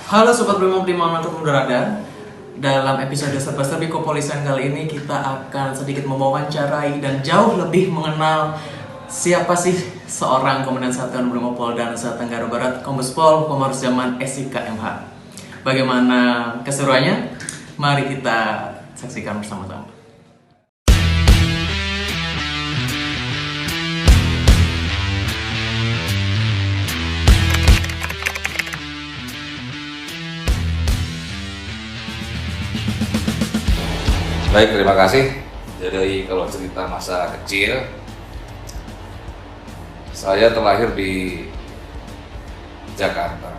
Halo Sobat Brimob dimanapun berada. Dalam episode Serba-Serbi Kepolisian kali ini kita akan sedikit mewawancarai dan jauh lebih mengenal siapa sih seorang Komandan Satuan Brimopolda Nusa Tenggara Barat, Kombes Pol Komarus Zaman SIK MH. Bagaimana keseruannya? Mari kita saksikan bersama-sama. Baik, terima kasih. Jadi kalau cerita masa kecil, saya terlahir di Jakarta.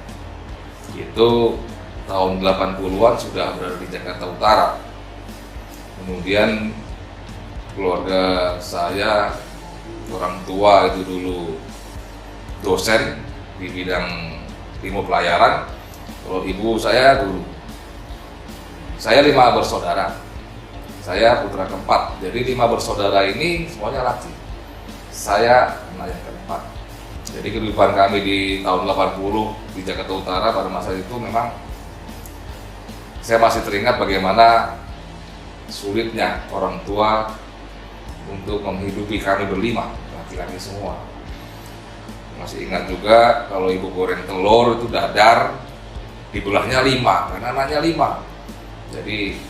Itu tahun 80-an sudah berada di Jakarta Utara. Kemudian keluarga saya, orang tua itu dulu dosen di bidang ilmu pelayaran. Kalau ibu saya dulu, saya 5 bersaudara. Saya putra keempat, jadi 5 bersaudara ini semuanya laki. Saya anak yang keempat. Jadi kehidupan kami di tahun 80 di Jakarta Utara pada masa itu memang saya masih teringat bagaimana sulitnya orang tua untuk menghidupi kami berlima, laki-laki semua. Masih ingat juga kalau ibu goreng telur itu dadar dibelahnya 5, karena anaknya 5. Jadi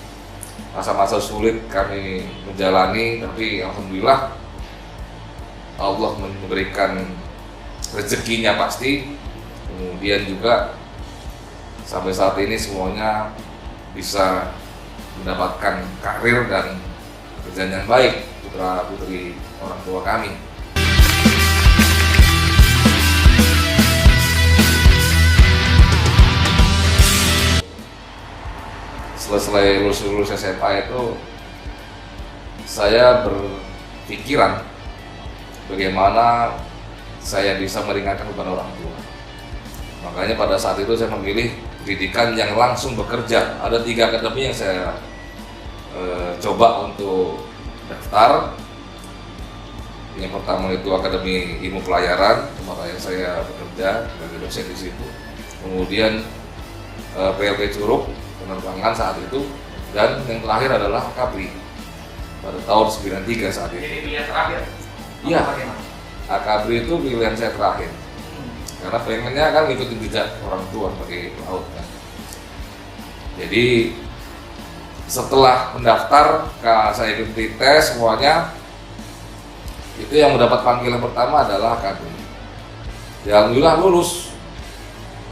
masa-masa sulit kami menjalani, tapi alhamdulillah Allah memberikan rezekinya pasti. Kemudian juga sampai saat ini semuanya bisa mendapatkan karir dan pekerjaan yang baik putra putri orang tua kami. Selesai lulus SMA itu saya berpikiran bagaimana saya bisa meringankan beban orang tua. Makanya pada saat itu saya memilih pendidikan yang langsung bekerja. Ada 3 akademi yang saya coba untuk daftar. Yang pertama itu Akademi Ilmu Pelayaran, tempat yang saya bekerja sebagai dosen di situ. Kemudian PLP Curug penerbangan saat itu, dan yang terakhir adalah Akabri pada tahun 93 saat itu. Ini pilihan terakhir? Iya, Akabri itu pilihan saya terakhir. Karena pengennya kan ngikutin jejak orang tua sebagai pelaut kan. Jadi setelah mendaftar, saya ikuti tes semuanya, itu yang mendapat panggilan pertama adalah Akabri. Ya, alhamdulillah lulus.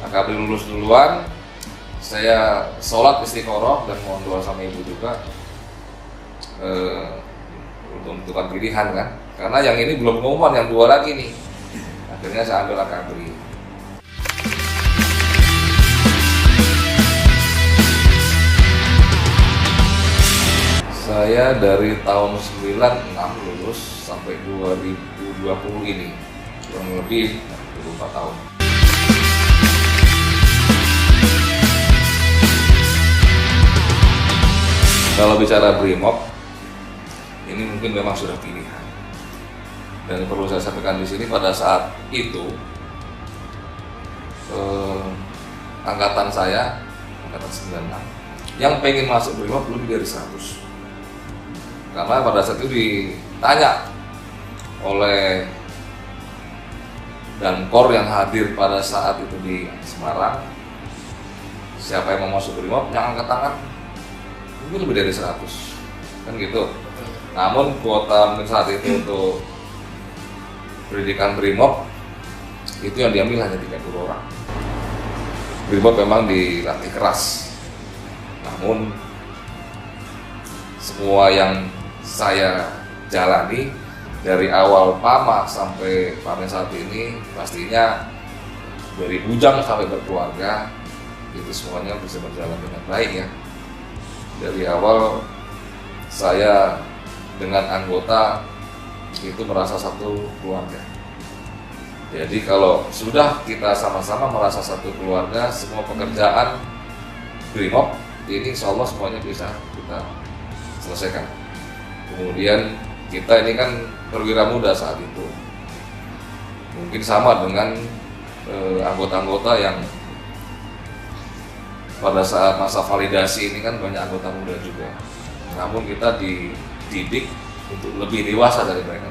Akabri lulus duluan. Saya sholat istiqoroh dan mohon doa sama ibu juga untuk menentukan pilihan kan, karena yang ini belum pengumuman, yang 2 lagi nih. Akhirnya saya ambil Akabri. Saya dari tahun 96 lulus sampai 2020 ini, kurang lebih 24 tahun. Kalau bicara Brimob, ini mungkin memang sudah pilihan. Dan perlu saya sampaikan di sini, pada saat itu angkatan saya, angkatan 96, yang pengen masuk Brimob lebih dari 100. Karena pada saat itu ditanya oleh Dankor yang hadir pada saat itu di Semarang, siapa yang mau masuk Brimob, yang angkat tangan mungkin lebih dari 100 kan gitu. Namun kuota mungkin saat itu untuk pendidikan Brimob itu yang diambil hanya 30 orang. Brimob memang dilatih keras, namun semua yang saya jalani dari awal PAMA sampai PAMA saat ini, pastinya dari bujang sampai berkeluarga itu semuanya bisa berjalan dengan baik ya. Dari awal saya dengan anggota itu merasa satu keluarga. Jadi kalau sudah kita sama-sama merasa satu keluarga, semua pekerjaan Brimob ini insya Allah semuanya bisa kita selesaikan. Kemudian kita ini kan perwira muda saat itu, mungkin sama dengan anggota-anggota yang pada saat masa validasi ini kan banyak anggota muda juga. Namun kita dididik untuk lebih dewasa dari mereka,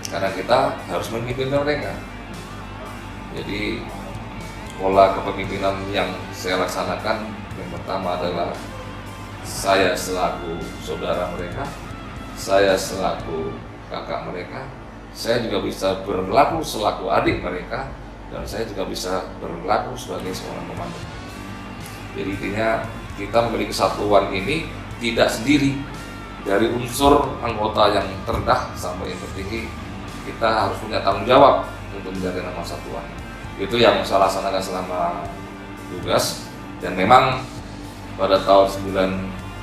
karena kita harus memimpin mereka. Jadi pola kepemimpinan yang saya laksanakan yang pertama adalah saya selaku saudara mereka, saya selaku kakak mereka, saya juga bisa berlaku selaku adik mereka, dan saya juga bisa berlaku sebagai seorang komandan. Jadi intinya kita memiliki kesatuan ini tidak sendiri, dari unsur anggota yang terendah sampai yang tertinggi, kita harus punya tanggung jawab untuk menjaga nama kesatuan. Itu yang saya laksanakan selama tugas, dan memang pada tahun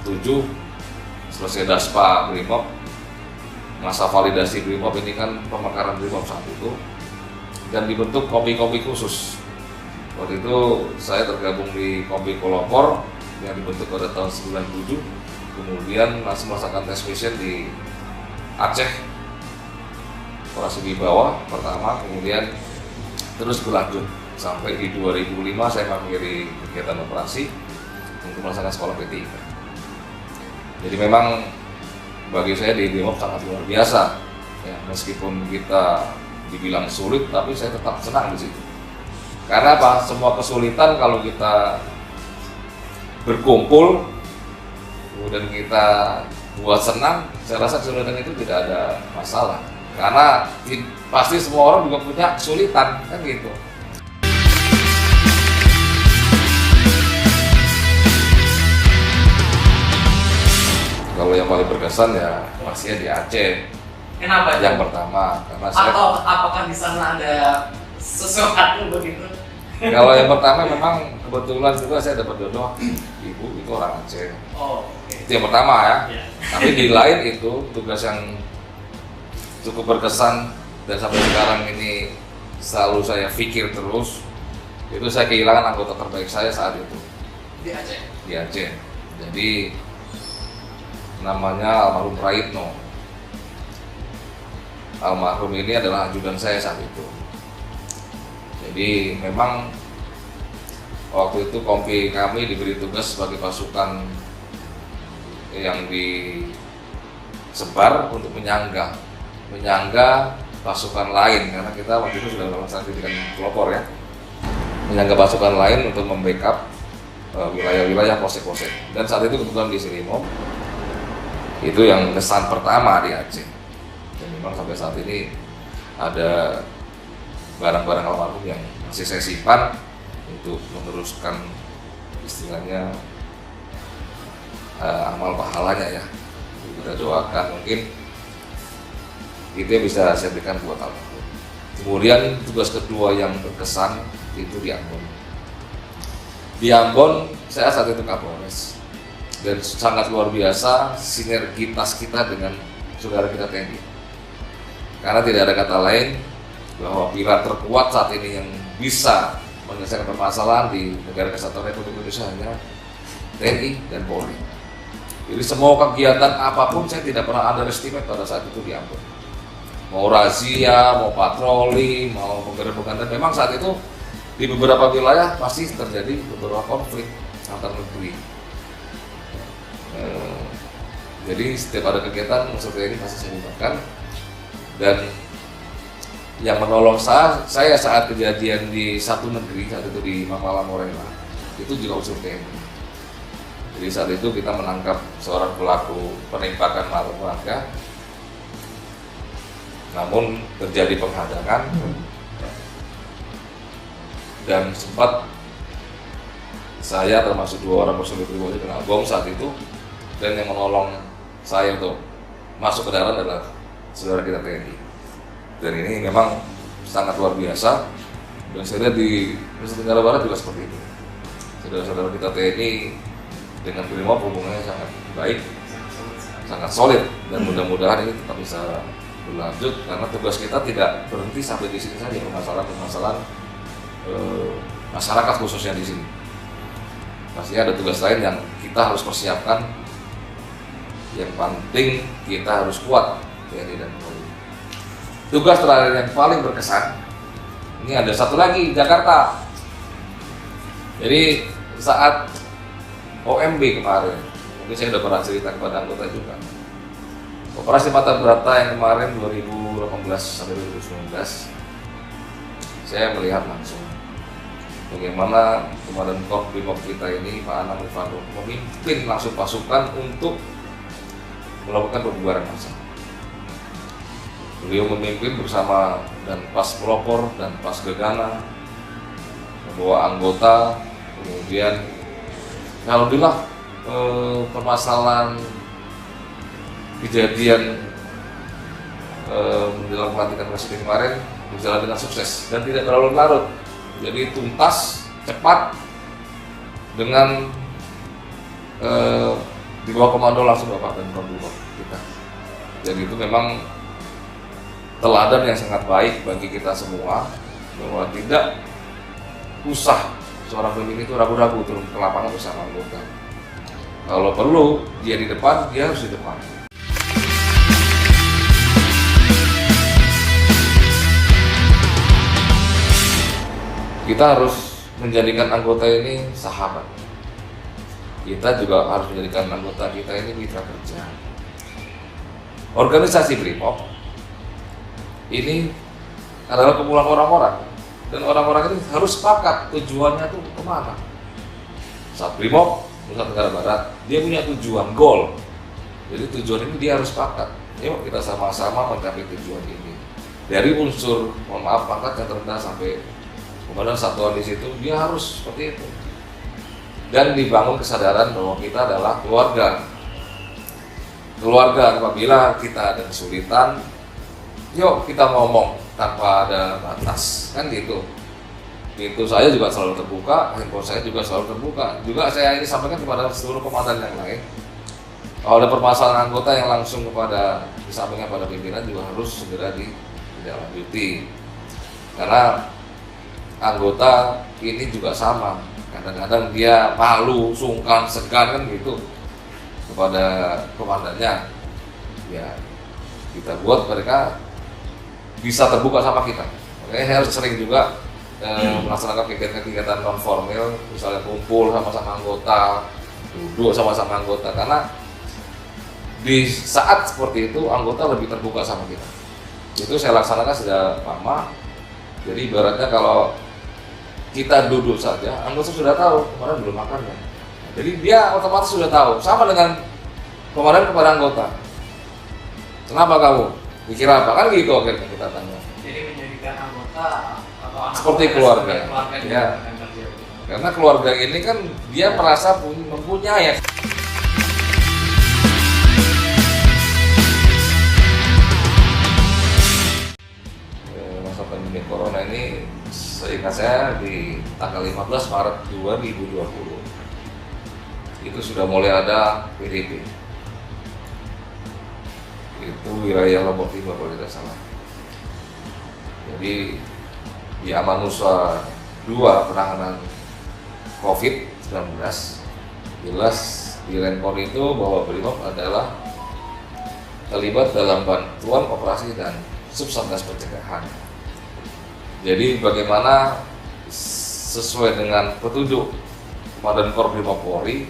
97 selesai Daspa Brimob, masa validasi Brimob ini kan pemekaran Brimob saat itu, dan dibentuk kompi-kompi khusus. Waktu itu saya tergabung di kompi Kolopor yang dibentuk pada tahun 97, kemudian langsung melaksanakan tes mission di Aceh, operasi di bawah pertama, kemudian terus berlanjut sampai di 2005 saya mengakhiri kegiatan operasi untuk melaksanakan sekolah P3. Jadi memang bagi saya di Brimob sangat luar biasa ya, meskipun kita dibilang sulit, tapi saya tetap senang di situ. Karena apa? Semua kesulitan kalau kita berkumpul kemudian kita buat senang, saya rasa kesulitan itu tidak ada masalah. Karena pasti semua orang juga punya kesulitan, kan gitu. Kalau yang paling berkesan ya pastinya di Aceh. Kenapa? Yang pertama, karena saya. Atau apakah di sana ada sesuatu begitu? Kalau yang pertama memang kebetulan juga saya dapat jodoh ibu itu orang Aceh. Oh, okay. Itu yang pertama ya. Yeah. Tapi di lain itu tugas yang cukup berkesan dan sampai sekarang ini selalu saya pikir terus, itu saya kehilangan anggota terbaik saya saat itu Di Aceh. di Aceh. Jadi namanya almarhum Praitno. Almarhum ini adalah ajudan saya saat itu. Jadi memang waktu itu kompi kami diberi tugas sebagai pasukan yang disebar untuk menyangga pasukan lain, karena kita waktu itu sudah melaksanakan pendidikan pelopor ya, menyangga pasukan lain untuk membackup wilayah-wilayah posek-posek. Dan saat itu kebetulan di Brimob itu yang kesan pertama di Aceh. Dan memang sampai saat ini ada barang-barang almarhum yang masih saya simpan untuk meneruskan istilahnya amal pahalanya ya. Kita doakan mungkin itu yang bisa saya berikan buat almarhum. Kemudian tugas kedua yang berkesan itu di Ambon. Di Ambon saya saat itu Kapolres, dan sangat luar biasa sinergitas kita dengan saudara kita TNI. Karena tidak ada kata lain bahwa pilar terkuat saat ini yang bisa menyelesaikan permasalahan di negara kesatuan Republik Indonesia hanya TNI dan Polri. Jadi semua kegiatan apapun saya tidak pernah underestimate pada saat itu di Ambon. Mau razia, mau patroli, mau penggerebekan, dan memang saat itu di beberapa wilayah pasti terjadi beberapa konflik antar negeri. Jadi setiap ada kegiatan unsur TNI pasti saya libatkan, dan yang menolong saya saat kejadian di satu negeri saat itu di Mangala Morela itu juga unsur TNI. Jadi saat itu kita menangkap seorang pelaku penembakan malam warga, namun terjadi penghadangan dan sempat saya termasuk 2 orang personil Brimob kena bom saat itu, dan yang menolong saya untuk masuk ke dalam adalah saudara kita TNI. Dan ini memang sangat luar biasa, dan saya lihat di Nusa Tenggara Barat juga seperti itu. Saudara-saudara kita TNI dengan Brimob hubungannya sangat baik, sangat solid, dan mudah-mudahan ini tetap bisa berlanjut, karena tugas kita tidak berhenti sampai di sini saja, permasalahan masyarakat khususnya di sini. Pastinya ada tugas lain yang kita harus persiapkan. Yang penting kita harus kuat TNI dan Polri. Tugas terakhir yang paling berkesan, ini ada satu lagi, Jakarta. Jadi saat OMB kemarin, mungkin saya udah pernah cerita kepada anggota juga. Operasi Mata Berata yang kemarin 2018 sampai 2019, saya melihat langsung bagaimana Komandan Korbrimob kita ini, Pak Anang Irfano, memimpin langsung pasukan untuk melakukan pembubaran massa. Beliau memimpin bersama dan pas pelopor dan pas gegana, membawa anggota, kemudian alhamdulillah permasalahan kejadian menjelang pelantikan presiden kemarin berjalan dengan sukses dan tidak terlalu larut. Jadi tuntas, cepat, dengan di bawah komando langsung Bapak dan Korbrimob kita. Jadi itu memang teladan yang sangat baik bagi kita semua, bahwa tidak usah seorang pemimpin itu ragu-ragu turun ke lapangan bersama anggota. Kalau perlu dia di depan, dia harus di depan. Kita harus menjadikan anggota ini sahabat. Kita juga harus menjadikan anggota kita ini mitra kerja. Organisasi Brimob ini adalah kumpulan orang-orang, dan orang-orang ini harus sepakat tujuannya tuh kemana. Saat Brimob Nusa Tenggara Barat, dia punya tujuan, goal. Jadi tujuan ini dia harus sepakat. Yuk kita sama-sama mencapai tujuan ini. Dari unsur, mohon maaf, pangkat yang terendah sampai komandan satuan di situ, dia harus seperti itu. Dan dibangun kesadaran bahwa kita adalah keluarga. Keluarga, apabila kita ada kesulitan, yuk kita ngomong tanpa ada batas, kan gitu. Pintu saya juga selalu terbuka, handphone saya juga selalu terbuka. Juga saya ini sampaikan kepada seluruh komandan yang lain. Kalau ada permasalahan anggota yang langsung disampaikan pada pimpinan juga harus segera ditindaklanjuti. Karena anggota ini juga sama. Kadang-kadang dia malu, sungkan, segan kan gitu kepada komandannya. Ya, kita buat mereka bisa terbuka sama kita. Makanya saya harus sering juga melaksanakan kegiatan-kegiatan non formal, misalnya kumpul sama-sama anggota, duduk sama-sama anggota, karena di saat seperti itu anggota lebih terbuka sama kita. Itu saya laksanakan sejak lama. Jadi ibaratnya kalau kita duduk saja, anggota sudah tahu kemarin belum makan ya. Jadi dia otomatis sudah tahu. Sama dengan kemarin kepada anggota. Kenapa kamu? Pikir apa? Kan gitu akhirnya kita tanya. Jadi menjadikan anggota atau anak seperti keluarga. Ya. kerja. Karena keluarga ini kan dia merasa mempunyai. Masa pandemi corona ini seingat saya di tanggal 15 Maret 2020 itu sudah mulai ada PDB. Itu wilayah Lombok Timur kalau tidak salah. Jadi di Amanusa 2 penanganan COVID-19 jelas di Renpon itu bahwa Brimob adalah terlibat dalam bantuan operasi dan subsatgas pencegahan. Jadi bagaimana sesuai dengan petunjuk Komandan Korbrimob Polri,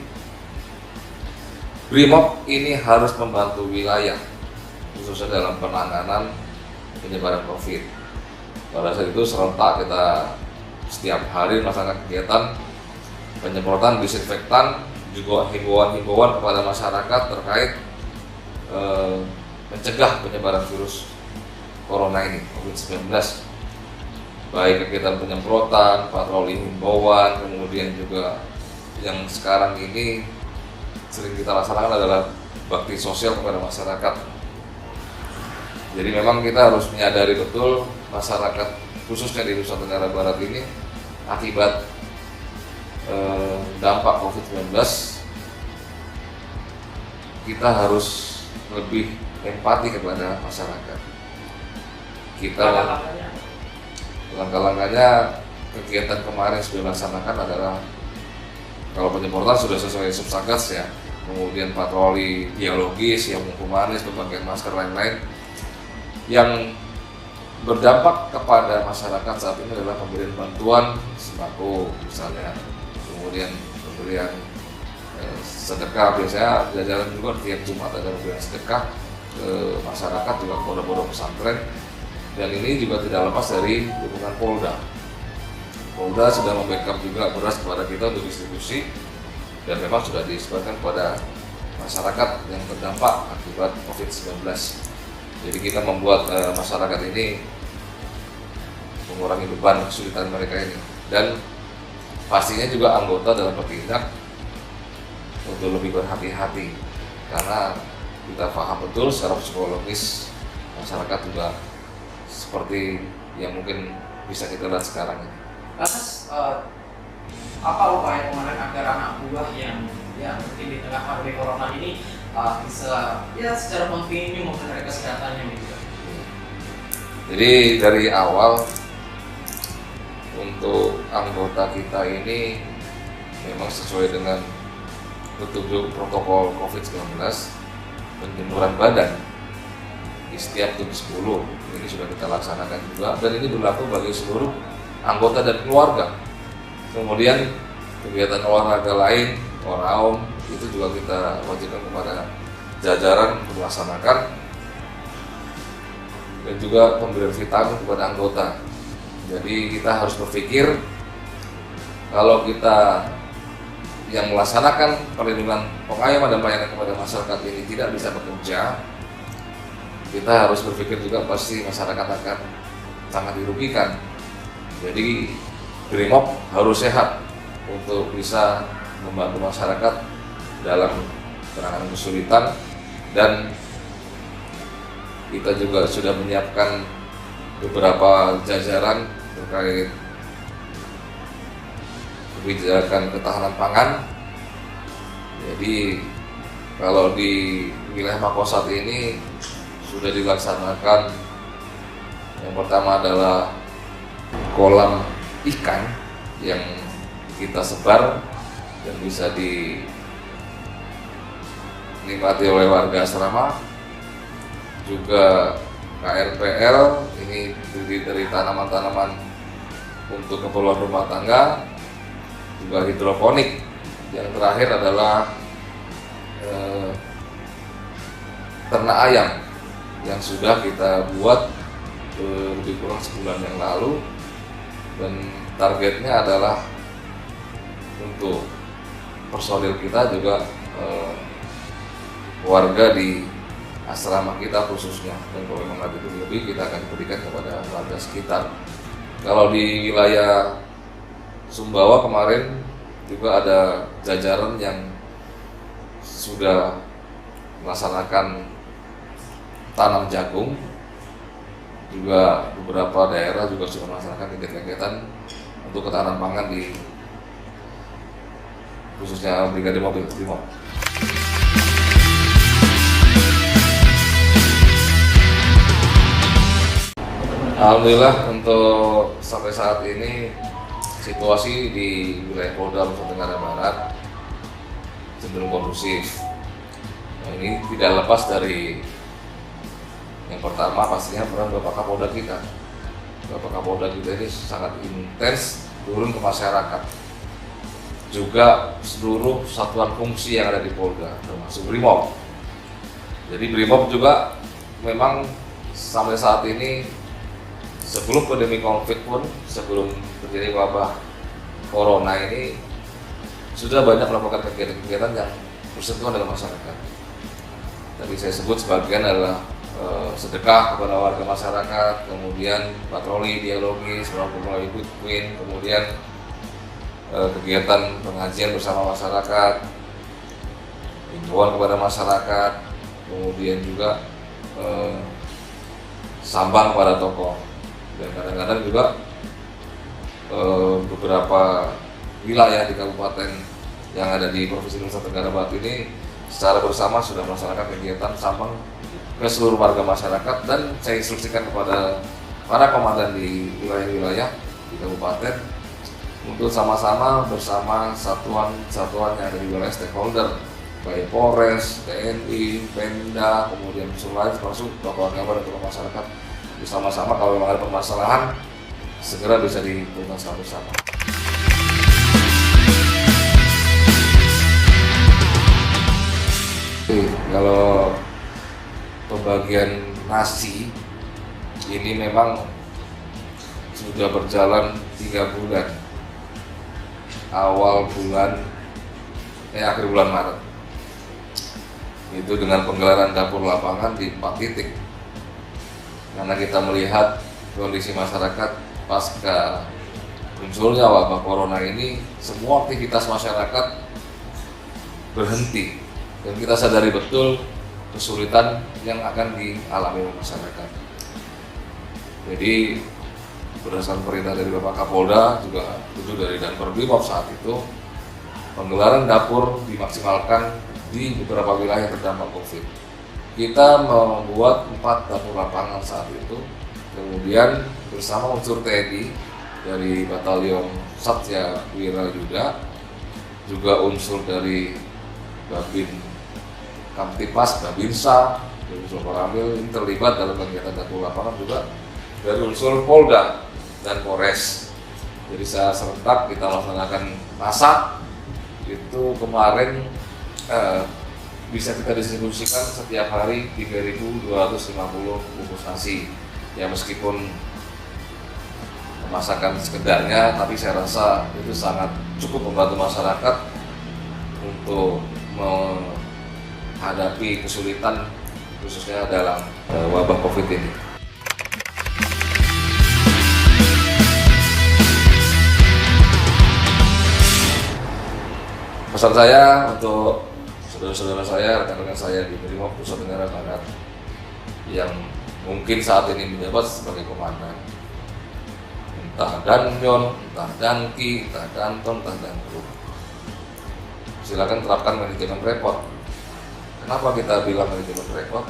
Brimob ini harus membantu wilayah khususnya dalam penanganan penyebaran COVID. Pada saat itu serentak kita setiap hari melaksanakan kegiatan penyemprotan disinfektan, juga himbauan-himbauan kepada masyarakat terkait mencegah penyebaran virus corona ini, COVID-19. Baik kegiatan penyemprotan, patroli himbauan, kemudian juga yang sekarang ini sering kita laksanakan adalah bakti sosial kepada masyarakat. Jadi memang kita harus menyadari betul masyarakat khususnya di Nusa Tenggara Barat ini akibat dampak COVID-19, kita harus lebih empati kepada masyarakat. Kita langkah-langkahnya kegiatan kemarin sudah dilaksanakan adalah kalau penyemprotan sudah sesuai subsatgas ya, kemudian patroli biologis, yang humanis, berbagai masker lain-lain. Yang berdampak kepada masyarakat saat ini adalah pemberian bantuan sembako misalnya, kemudian pemberian sedekah. Biasanya jajaran juga tiap Jumat ada pemberian sedekah ke masyarakat, juga pondok-pondok pesantren, dan ini juga tidak lepas dari dukungan Polda. Polda sudah membackup juga beras kepada kita untuk distribusi, dan memang sudah disebarkan kepada masyarakat yang terdampak akibat COVID-19. Jadi kita membuat masyarakat ini mengurangi beban kesulitan mereka ini, dan pastinya juga anggota dalam bertindak untuk lebih berhati-hati, karena kita paham betul secara psikologis masyarakat juga seperti yang mungkin bisa kita lihat sekarang ini. Lantas apa upaya kemarin agar anak buah yang mungkin di tengah pandemi corona ini bisa ya secara kontinu memperhatikan kesehatannya gitu? Jadi dari awal untuk anggota kita ini memang sesuai dengan petunjuk protokol COVID-19, penjemuran badan di setiap tim 10 ini sudah kita laksanakan juga, dan ini berlaku bagi seluruh anggota dan keluarga. Kemudian kegiatan olahraga lain, oraum, itu juga kita wajibkan kepada jajaran untuk melaksanakan, dan juga pemberian vitamin kepada anggota. Jadi kita harus berpikir kalau kita yang melaksanakan perlindungan, pengayoman dan pelayanan kepada masyarakat ini tidak bisa bekerja, kita harus berpikir juga pasti masyarakat akan sangat dirugikan. Jadi Brimob harus sehat untuk bisa membantu masyarakat dalam penanganan kesulitan, dan kita juga sudah menyiapkan beberapa jajaran terkait kebijakan ketahanan pangan. Jadi kalau di wilayah Makosat ini sudah dilaksanakan, yang pertama adalah kolam ikan yang kita sebar dan bisa dinikmati oleh warga asrama. Juga KRPL ini terdiri dari tanaman-tanaman untuk keperluan rumah tangga, juga hidroponik. Yang terakhir adalah ternak ayam yang sudah kita buat lebih kurang sebulan yang lalu, dan targetnya adalah untuk personil kita juga warga di asrama kita khususnya, dan kalau memang ada lebih kita akan berikan kepada warga sekitar. Kalau di wilayah Sumbawa kemarin juga ada jajaran yang sudah melaksanakan tanam jagung, juga beberapa daerah juga sudah melaksanakan kegiatan-kegiatan untuk ketahanan pangan di khususnya Brigade Mobil Brimob. Alhamdulillah untuk sampai saat ini situasi di wilayah Polda Nusa Tenggara Barat cenderung kondusif. Nah, ini tidak lepas dari yang pertama pastinya peran Bapak Kapolda kita. Bapak Kapolda kita ini sangat intens turun ke masyarakat. Juga seluruh satuan fungsi yang ada di Polda, termasuk Brimob. Jadi Brimob juga memang sampai saat ini, sebelum pandemi COVID pun, sebelum terjadi wabah corona ini, sudah banyak melakukan kegiatan-kegiatan yang bersentuhan dengan masyarakat. Tadi saya sebut sebagian adalah sedekah kepada warga masyarakat, kemudian patroli dialogis melalui Good Queen, kemudian kegiatan pengajian bersama masyarakat, himbauan kepada masyarakat, kemudian juga sambang pada tokoh. Dan kadang-kadang juga beberapa wilayah di kabupaten yang ada di Provinsi Nusa Tenggara Barat ini secara bersama sudah melaksanakan kegiatan sambang ke seluruh warga masyarakat, dan saya instruksikan kepada para komandan di wilayah-wilayah di kabupaten untuk sama-sama bersama satuan-satuan yang ada di wilayah stakeholder, baik Polres, TNI, Pemda, kemudian unsur lain termasuk tokoh agama dan tokoh masyarakat, bersama-sama kalau memang ada permasalahan segera bisa dituntaskan bersama. bagian nasi ini memang sudah berjalan 3 bulan. Akhir bulan Maret. Itu dengan penggelaran dapur lapangan di 4 titik. Karena kita melihat kondisi masyarakat pasca munculnya wabah corona ini, semua aktivitas masyarakat berhenti. Dan kita sadari betul kesulitan yang akan dialami masyarakat. Jadi berdasarkan perintah dari Bapak Kapolda, juga tujuh dari Danper Brimob saat itu, penggelaran dapur dimaksimalkan di beberapa wilayah terdampak COVID. Kita membuat 4 dapur lapangan saat itu, kemudian bersama unsur TNI dari Batalion Satya Wira Yuda, juga unsur dari Babin Kamtipas, Babinsa, dan unsur Koramil ini terlibat dalam kegiatan dapur lapangan, juga dari unsur Polda dan Polres. Jadi secara serentak kita laksanakan masak. Itu kemarin bisa kita distribusikan setiap hari 3.250 bungkus nasi. Ya meskipun masakan sekedarnya, tapi saya rasa itu sangat cukup membantu masyarakat untuk menghadapi kesulitan khususnya dalam wabah COVID ini. Pesan saya untuk saudara-saudara saya, rekan-rekan saya di Brimob Nusa Tenggara Barat yang mungkin saat ini menjabat sebagai komandan, entah Danyon, entah Danki, entah Danton, entah Danku, silakan terapkan manajemen repot. Kenapa kita bilang manajemen repot?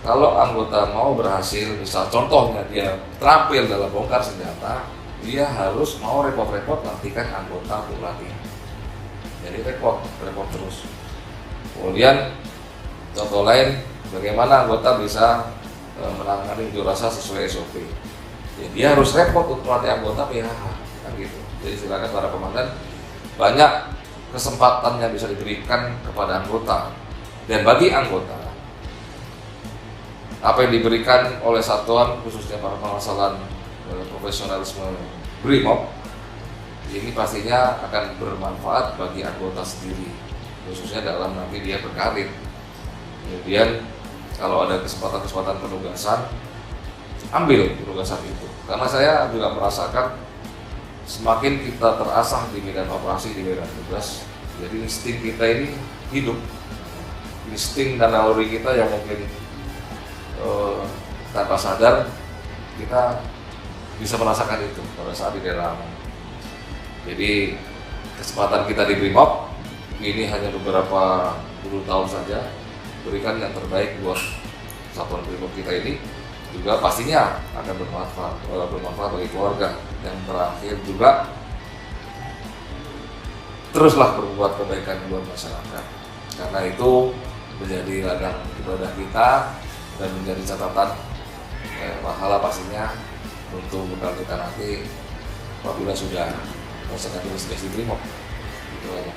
Kalau anggota mau berhasil, misal contohnya dia terampil dalam bongkar senjata, dia harus mau repot-repot nantikan anggota untuk latihan. Jadi repot terus. Kemudian contoh lain, bagaimana anggota bisa menangani unjuk rasa sesuai SOP. Ya, dia harus repot untuk melatih anggota PHH, kan gitu. Jadi silakan para komandan, banyak kesempatan yang bisa diberikan kepada anggota. Dan bagi anggota, apa yang diberikan oleh satuan, khususnya para permasalahan profesionalisme Brimob, ini pastinya akan bermanfaat bagi anggota sendiri, khususnya dalam nanti dia berkarir. Kemudian kalau ada kesempatan penugasan, ambil penugasan itu. Karena saya juga merasakan semakin kita terasah di medan operasi, di medan tugas, jadi insting kita ini hidup. Insting dan naluri kita yang mungkin tanpa sadar kita bisa merasakan itu pada saat di daerah aman. Jadi kesempatan kita di Brimob ini hanya beberapa puluh tahun saja, berikan yang terbaik buat satuan Brimob kita ini, juga pastinya akan bermanfaat bagi keluarga. Yang terakhir juga, teruslah berbuat kebaikan buat masyarakat, karena itu menjadi ladang ibadah kita dan menjadi catatan pahala pastinya untuk bekal kita nanti apabila sudah melaksanakan tugas di Brimob. Gitu aja.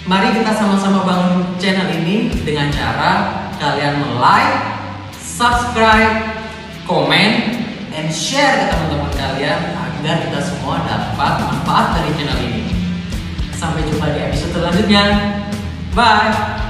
Mari kita sama-sama bangun channel ini dengan cara kalian like, subscribe, komen, and share ke teman-teman kalian agar kita semua dapat manfaat dari channel ini. Sampai jumpa di episode selanjutnya. Bye!